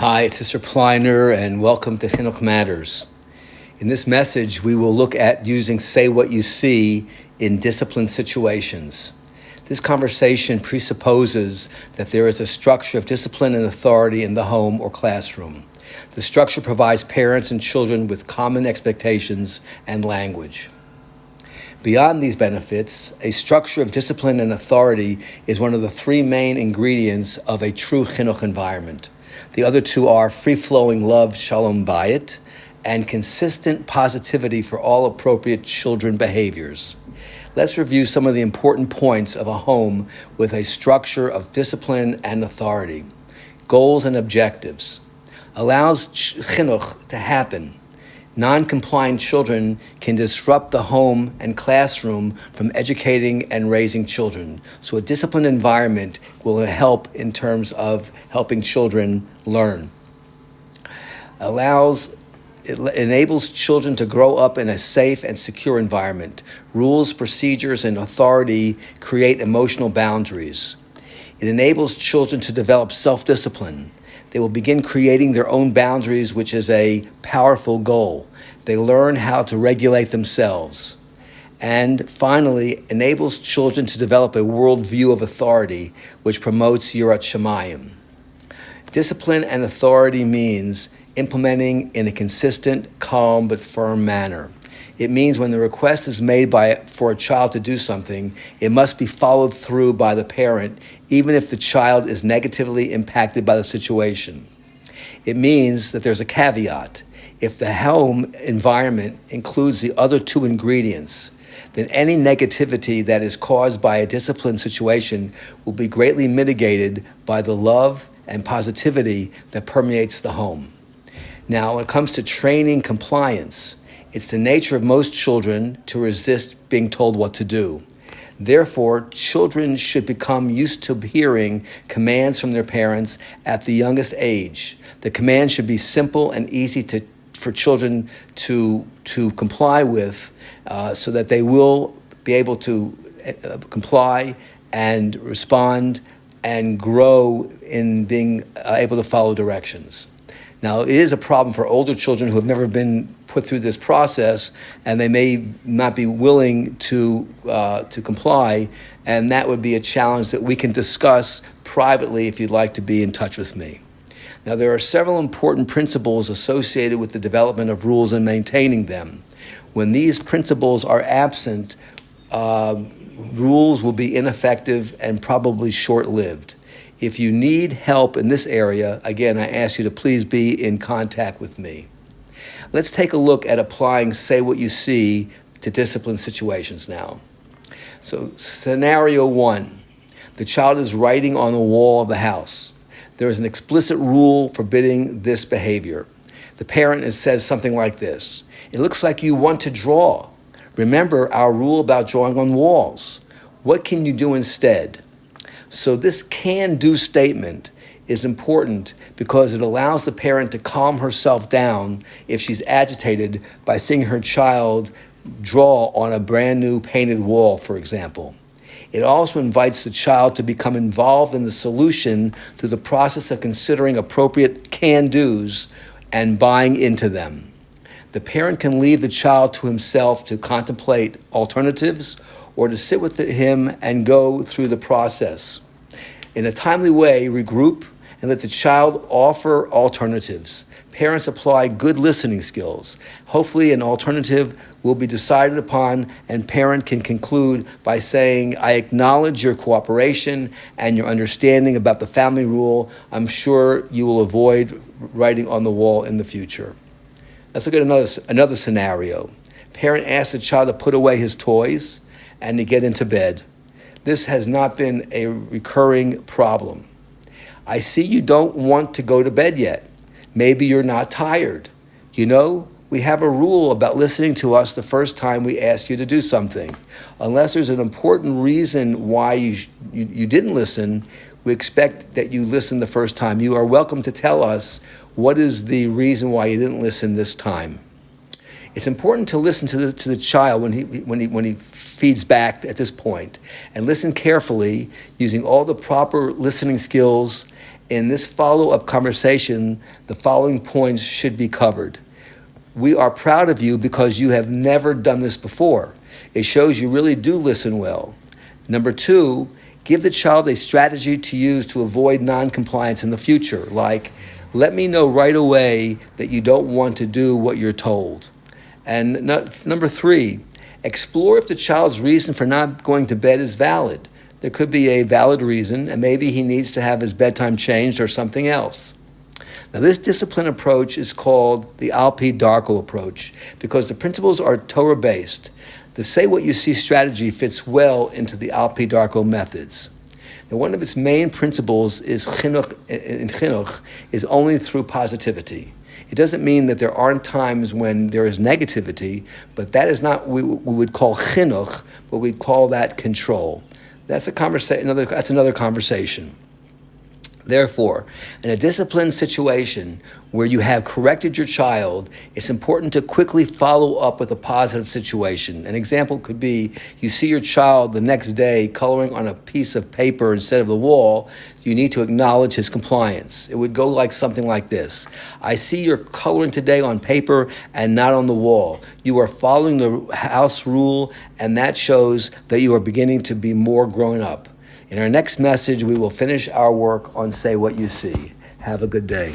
Hi, it's Mr. Pliner, and welcome to Chinuch Matters. In this message, we will look at using say what you see in discipline situations. This conversation presupposes that there is a structure of discipline and authority in the home or classroom. The structure provides parents and children with common expectations and language. Beyond these benefits, a structure of discipline and authority is one of the three main ingredients of a true chinuch environment. The other two are free-flowing love, shalom bayit, and consistent positivity for all appropriate children behaviors. Let's review some of the important points of a home with a structure of discipline and authority. Goals and objectives. Allows chinuch to happen. Non-compliant children can disrupt the home and classroom from educating and raising children. So a disciplined environment will help in terms of helping children learn. It enables children to grow up in a safe and secure environment. Rules, procedures, and authority create emotional boundaries. It enables children to develop self-discipline. They will begin creating their own boundaries, which is a powerful goal. They learn how to regulate themselves. And finally, enables children to develop a worldview of authority, which promotes Yirat Shamayim. Discipline and authority means implementing in a consistent, calm, but firm manner. It means when the request is made for a child to do something, it must be followed through by the parent, even if the child is negatively impacted by the situation. It means that there's a caveat. If the home environment includes the other two ingredients, then any negativity that is caused by a disciplined situation will be greatly mitigated by the love and positivity that permeates the home. Now, when it comes to training compliance, it's the nature of most children to resist being told what to do. Therefore, children should become used to hearing commands from their parents at the youngest age. The command should be simple and easy for children to comply with, so that they will be able to comply and respond and grow in being able to follow directions. Now, it is a problem for older children who have never been put through this process, and they may not be willing to comply, and that would be a challenge that we can discuss privately if you'd like to be in touch with me. Now, there are several important principles associated with the development of rules and maintaining them. When these principles are absent, rules will be ineffective and probably short-lived. If you need help in this area, again, I ask you to please be in contact with me. Let's take a look at applying say what you see to discipline situations now. So scenario one, the child is writing on the wall of the house. There is an explicit rule forbidding this behavior. The parent says something like this: "It looks like you want to draw. Remember our rule about drawing on walls. What can you do instead?" So this can-do statement is important because it allows the parent to calm herself down if she's agitated by seeing her child draw on a brand new painted wall, for example. It also invites the child to become involved in the solution through the process of considering appropriate can-dos and buying into them. The parent can leave the child to himself to contemplate alternatives or to sit with him and go through the process. In a timely way, regroup and let the child offer alternatives. Parents apply good listening skills. Hopefully an alternative will be decided upon, and parent can conclude by saying, "I acknowledge your cooperation and your understanding about the family rule. I'm sure you will avoid writing on the wall in the future." Let's look at another scenario. Parent asks the child to put away his toys and to get into bed. This has not been a recurring problem. "I see you don't want to go to bed yet. Maybe you're not tired. You know, we have a rule about listening to us the first time we ask you to do something. Unless there's an important reason why you didn't listen, we expect that you listen the first time. You are welcome to tell us what is the reason why you didn't listen this time." It's important to listen to the child when he feeds back at this point, and listen carefully using all the proper listening skills In this follow-up conversation, the following points should be covered. We are proud of you because you have never done this before. It shows you really do listen well. Number 2, give the child a strategy to use to avoid non-compliance in the future, like, let me know right away that you don't want to do what you're told. And number 3, explore if the child's reason for not going to bed is valid. There could be a valid reason, and maybe he needs to have his bedtime changed or something else. Now, this discipline approach is called the Al-Pi Darko approach because the principles are Torah-based. The say what you see strategy fits well into the Al-Pi Darko methods. Now, one of its main principles is Chinuch is only through positivity. It doesn't mean that there aren't times when there is negativity, but that is not what we would call Chinuch, but we'd call that control. That's another conversation. Therefore, in a disciplined situation where you have corrected your child, it's important to quickly follow up with a positive situation. An example could be you see your child the next day coloring on a piece of paper instead of the wall. You need to acknowledge his compliance. It would go like something like this. I see you're coloring today on paper and not on the wall. You are following the house rule, and that shows that you are beginning to be more grown up. In our next message, we will finish our work on Say What You See. Have a good day.